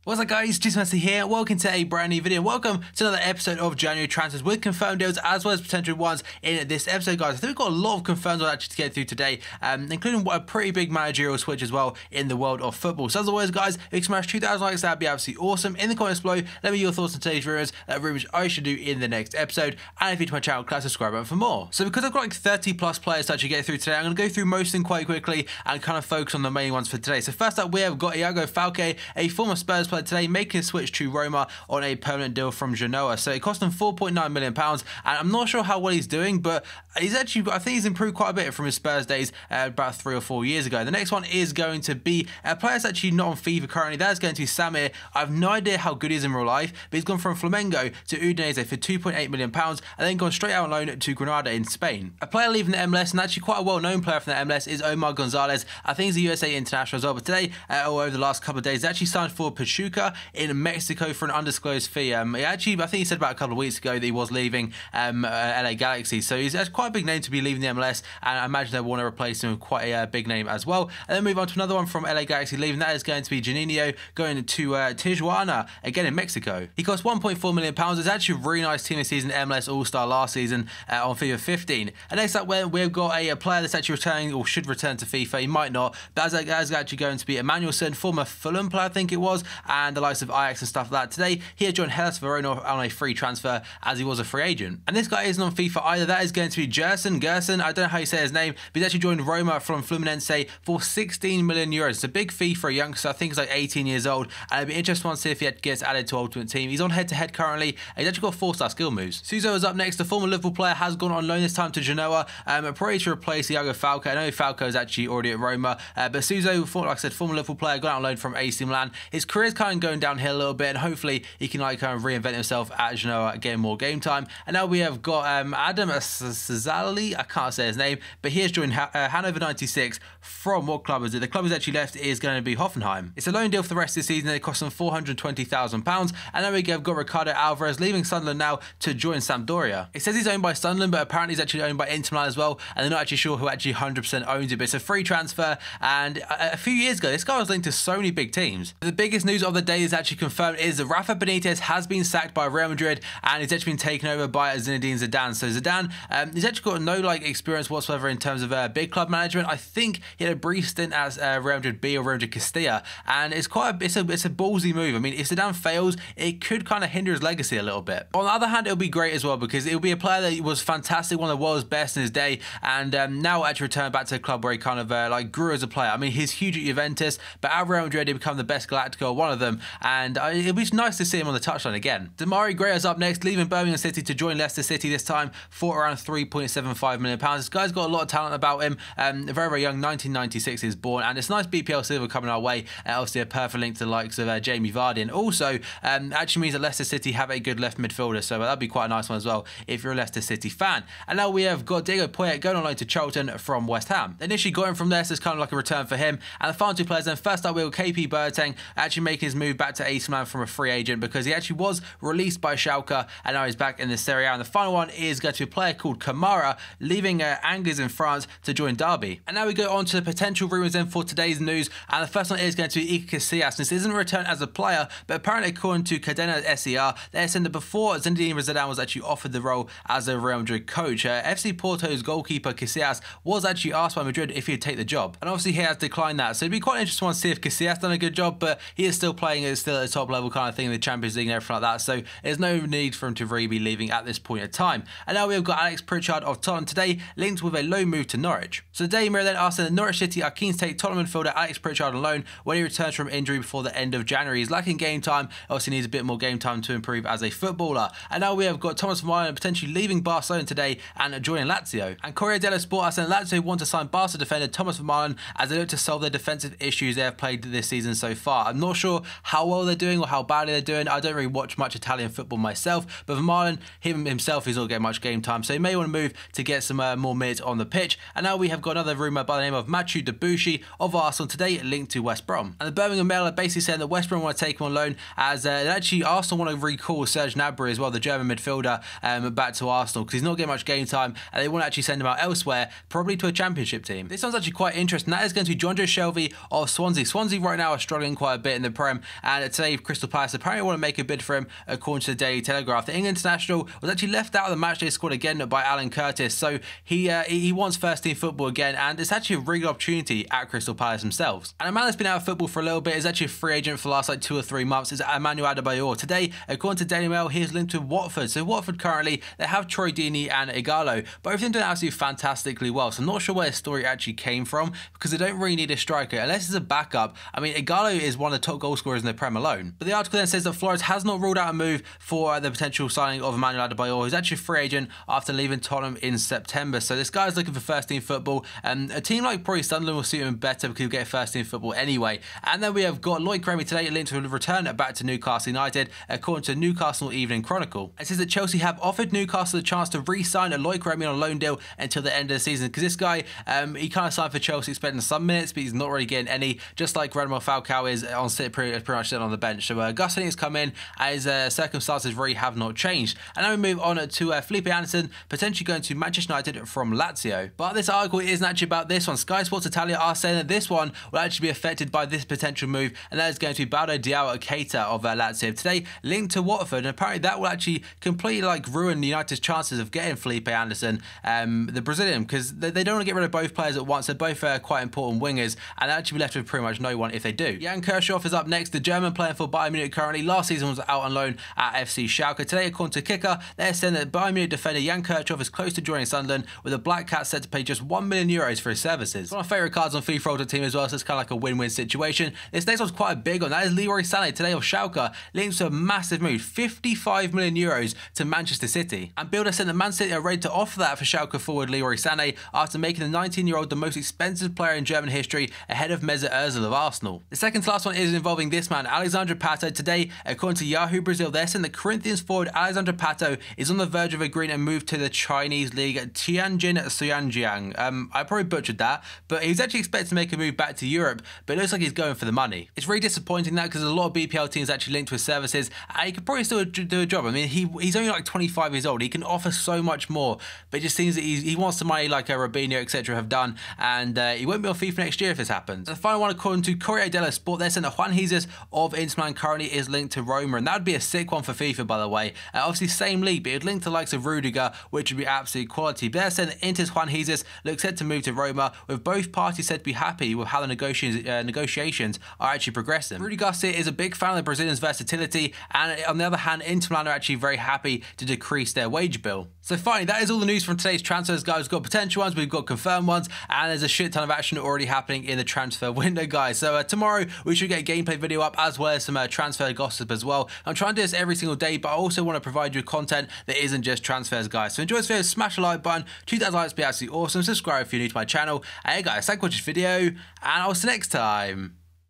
What's up guys, Messi here, welcome to a brand new video. Welcome to another episode of January transfers with confirmed deals as well as potential ones in this episode, guys. I think we've got a lot of confirmed ones actually to get through today, including a pretty big managerial switch as well in the world of football. So as always guys, if you can smash 2,000 likes, that'd be absolutely awesome. In the comments below, let me know your thoughts on today's rumors I should do in the next episode. And if you're to my channel, click subscribe button for more. So because I've got like 30 plus players to actually get through today, I'm going to go through most of them quite quickly and kind of focus on the main ones for today. So first up, we have got Iago Falque, a former Spurs player today, making a switch to Roma on a permanent deal from Genoa. So it cost him £4.9 million, and I'm not sure how well he's doing, but he's actually, I think he's improved quite a bit from his Spurs days about 3 or 4 years ago. The next one is going to be a player that's actually not on FIFA currently. That is going to be Sané. I have no idea how good he is in real life, but he's gone from Flamengo to Udinese for £2.8 million and then gone straight out on loan to Granada in Spain. A player leaving the MLS, and actually quite a well-known player from the MLS, is Omar Gonzalez. I think he's a USA international as well, but today, or over the last couple of days, he actually signed for Pachuca in Mexico for an undisclosed fee. He actually, I think he said about a couple of weeks ago that he was leaving LA Galaxy, so he's quite a big name to be leaving the MLS, and I imagine they want to replace him with quite a big name as well. And then move on to another one from LA Galaxy leaving. That is going to be Juninho going to Tijuana, again in Mexico. He cost £1.4 million. It's actually a really nice team this season, MLS All-Star last season on FIFA 15. And next up, we've got a player that's actually returning, or should return to FIFA. He might not, but that's actually going to be Emmanuel Adebayor, former Fulham player, I think it was, and the likes of Ajax and stuff like that. Today, he had joined Hellas Verona on a free transfer as he was a free agent. And this guy isn't on FIFA either. That is going to be Gerson. I don't know how you say his name, but he's actually joined Roma from Fluminense for €16 million. It's a big fee for a youngster. I think he's like 18 years old, and it'd be interesting to see if he gets added to Ultimate Team. He's on head-to-head currently, and he's actually got 4-star skill moves. Suso is up next. The former Liverpool player has gone on loan this time to Genoa, probably to replace Iago Falque. I know Falco is actually already at Roma, but Suso, like I said, former Liverpool player, got on loan from AC Milan. His career's kind of going downhill a little bit, and hopefully he can like kind of reinvent himself at Genoa, getting more game time. And now we have got Adam Cazali, I can't say his name, but he has joined Hannover 96 from, what club is it? The club he's actually left is going to be Hoffenheim. It's a loan deal for the rest of the season. It costs him £420,000. And then we have got Ricardo Alvarez leaving Sunderland now to join Sampdoria. It says he's owned by Sunderland, but apparently he's actually owned by Inter Milan as well, and they're not actually sure who actually 100% owns it, but it's a free transfer. And a few years ago, this guy was linked to so many big teams. The biggest news of the day is actually confirmed is that Rafa Benítez has been sacked by Real Madrid, and he's actually been taken over by Zinedine Zidane. So Zidane, he's actually got no like experience whatsoever in terms of big club management. I think he had a brief stint as Real Madrid B or Real Madrid Castilla, and it's a ballsy move. I mean, if Zidane fails, it could kind of hinder his legacy a little bit. On the other hand, it'll be great as well, because it'll be a player that was fantastic, one of the world's best in his day, and now actually returned back to a club where he kind of like grew as a player. I mean, he's huge at Juventus, but at Real Madrid he become the best Galactico, one of them, and it'll be nice to see him on the touchline again. Demarai Gray is up next, leaving Birmingham City to join Leicester City, this time for around £3.75 million. This guy's got a lot of talent about him, very, very young, 1996 is born, and it's nice BPL silver coming our way. Obviously a perfect link to the likes of Jamie Vardy, and also actually means that Leicester City have a good left midfielder, so that'd be quite a nice one as well if you're a Leicester City fan. And now we have got Diego Poyet going on loan to Charlton from West Ham. They initially got him from there, so it's kind of like a return for him. And the final two players then, first up we have KP Boateng, actually making his move back to AC Milan from a free agent, because he actually was released by Schalke and now he's back in the Serie A. And the final one is going to be a player called Kamara, leaving Angers in France to join Derby. And now we go on to the potential rumours then for today's news, and the first one is going to be Iker Casillas. This isn't a return as a player, but apparently according to Cadena SER, they're saying that before Zinedine Zidane was actually offered the role as a Real Madrid coach, FC Porto's goalkeeper Casillas was actually asked by Madrid if he'd take the job, and obviously he has declined that. So it'd be quite interesting to see if Casillas done a good job, but he is still playing at a top level kind of thing in the Champions League and everything like that, so there's no need for him to really be leaving at this point in time. And now we've got Alex Pritchard of Tottenham today, linked with a loan move to Norwich. So today Mirror then asked that Norwich City are keen to take Tottenham midfielder Alex Pritchard on loan when he returns from injury before the end of January. He's lacking game time, obviously needs a bit more game time to improve as a footballer. And now we have got Thomas Vermaelen potentially leaving Barcelona today and joining Lazio. And Corriere dello Sport are saying Lazio want to sign Barca defender Thomas Vermaelen as they look to solve their defensive issues they have played this season so far. I'm not sure how well they're doing or how badly they're doing. I don't really watch much Italian football myself, but Vermaelen himself is not getting much game time, so he may want to move to get some more minutes on the pitch. And now we have got another rumour by the name of Mathieu Debuchy of Arsenal today, linked to West Brom. And the Birmingham Mail are basically saying that West Brom want to take him on loan, as actually Arsenal want to recall Serge Gnabry as well, the German midfielder, back to Arsenal, because he's not getting much game time, and they want to actually send him out elsewhere, probably to a championship team. This one's actually quite interesting. That is going to be Jonjo Shelvey of Swansea. Swansea right now are struggling quite a bit in the Premier him. And today, Crystal Palace apparently want to make a bid for him, according to the Daily Telegraph. The England international was actually left out of the matchday squad again by Alan Curtis, so he wants first team football again, and it's actually a really good opportunity at Crystal Palace themselves. And a man that's been out of football for a little bit, is actually a free agent for the last like 2 or 3 months, is Emmanuel Adebayor. Today, according to Daily Mail, he is linked to Watford. So Watford currently, they have Troy Deeney and Igalo, both of them doing absolutely fantastically well. So I'm not sure where the story actually came from, because they don't really need a striker unless it's a backup. I mean, Igalo is one of the top goal scorers in the Prem alone. But the article then says that Flores has not ruled out a move for the potential signing of Emmanuel Adebayor, who's actually a free agent after leaving Tottenham in September. So this guy's looking for first team football, and a team like probably Sunderland will suit him better because he'll get first team football anyway. And then we have got Lloyd Cremie today linked to a return back to Newcastle United, according to Newcastle Evening Chronicle. It says that Chelsea have offered Newcastle the chance to re-sign Lloyd Cremie on a loan deal until the end of the season, because this guy, he kind of signed for Chelsea expecting some minutes, but he's not really getting any, just like Radamel Falcao is on pretty much sitting on the bench. So Gus Hiddink has come in, and his circumstances really have not changed. And now we move on to Felipe Anderson potentially going to Manchester United from Lazio. But this article isn't actually about this one. Sky Sports Italia are saying that this one will actually be affected by this potential move, and that is going to be Baldo Diao Keita of Lazio. Today, linked to Watford, and apparently that will actually completely ruin United's chances of getting Felipe Anderson, the Brazilian, because they don't want to get rid of both players at once. They're both quite important wingers, and they'll actually be left with pretty much no one if they do. Jan Kirchhoff is up next, the German playing for Bayern Munich currently. Last season was out on loan at FC Schalke. Today, according to Kicker, they're saying that Bayern Munich defender Jan Kirchhoff is close to joining Sunderland, with the Black Cats set to pay just €1 million for his services. One of my favourite cards on FIFA Ultimate Team as well, so it's kind of like a win-win situation. This next one's quite a big one. That is Leroy Sané today of Schalke, linked to a massive move, €55 million to Manchester City. And Builder said that Man City are ready to offer that for Schalke forward Leroy Sané, after making the 19-year-old the most expensive player in German history, ahead of Mesut Ozil of Arsenal. The second to last one is involving this man, Alexandre Pato. Today, according to Yahoo Brazil, they're saying that Corinthians forward Alexandre Pato is on the verge of agreeing to move to the Chinese league Tianjin Suyanjiang. I probably butchered that, but he's actually expected to make a move back to Europe, but it looks like he's going for the money. It's really disappointing that, because a lot of BPL teams actually linked to his services, and he could probably still do a job. I mean, he's only like 25 years old. He can offer so much more, but it just seems that he wants the money like Robinho, etc. have done, and he won't be on FIFA next year if this happens. And the final one, according to Corriere dello Sport, they're saying that Juan Jesus of Inter Milan currently is linked to Roma, and that would be a sick one for FIFA, by the way. Obviously, same league, but it'd link to the likes of Rudiger, which would be absolute quality. But they're saying that Inter's Juan Jesus looks set to move to Roma, with both parties said to be happy with how the negotiations are actually progressing. Rudy Garcia is a big fan of the Brazilian's versatility, and on the other hand, Inter Milan are actually very happy to decrease their wage bill. So finally, that is all the news from today's transfers, guys. We've got potential ones, we've got confirmed ones, and there's a shit ton of action already happening in the transfer window, guys. So tomorrow we should get a gameplay video up, as well as some transfer gossip as well. I'm trying to do this every single day, but I also want to provide you content that isn't just transfers, guys. So enjoy this video, smash the like button, 2,000 likes would be absolutely awesome. Subscribe if you're new to my channel. And hey guys, thanks for watching this video, and I'll see you next time.